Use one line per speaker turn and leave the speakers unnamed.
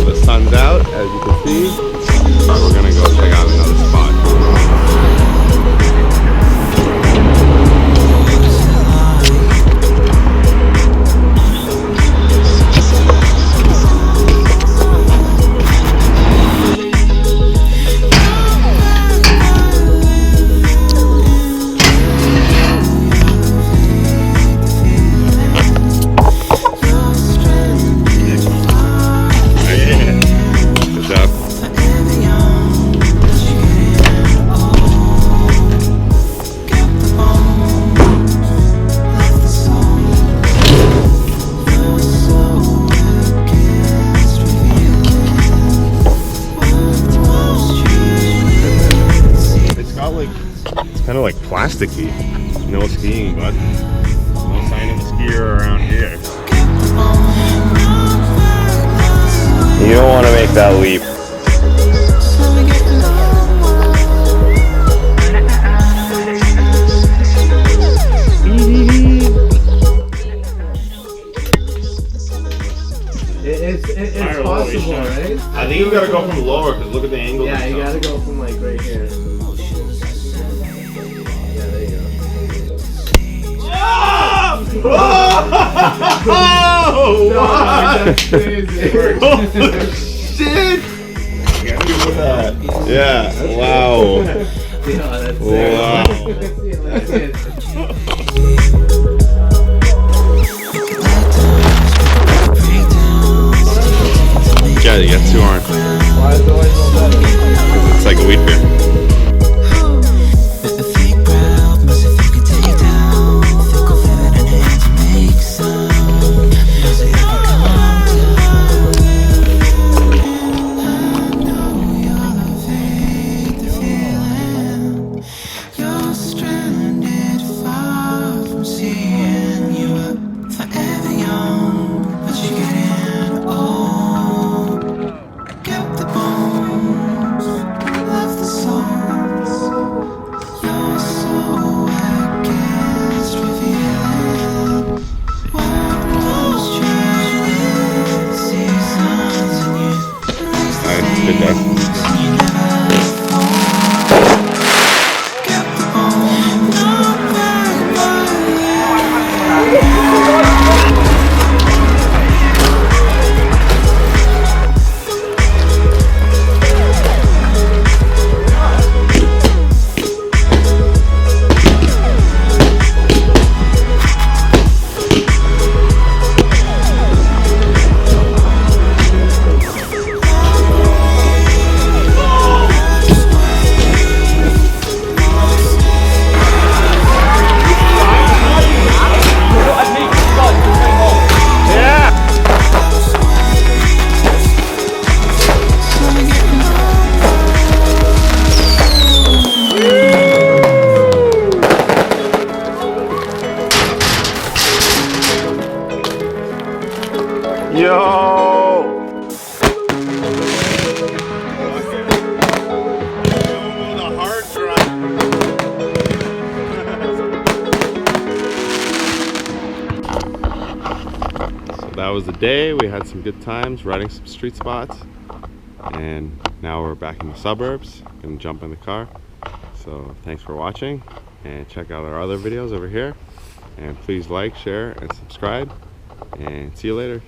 The sun's out, as you can see. We're gonna go check out another spot. Kind of like plasticky. No skiing, but no sign of a skier around here. You don't want to make that leap.
It's possible, right?
I think you gotta go from lower because look at the angle.
Yeah, you gotta go from like right here.
Oh!
Wow, that's crazy.
Shit! Yeah, wow.
Yeah, that's
Wow.
Let's see it.
Yeah, you got 2 arms.
Why is it always so bad?
Because it's like a wheat beer. Good job. That was the day. We had some good times riding some street spots, and now we're back in the suburbs. Gonna jump in the car. So thanks for watching, and check out our other videos over here, and please like, share, and subscribe, and see you later.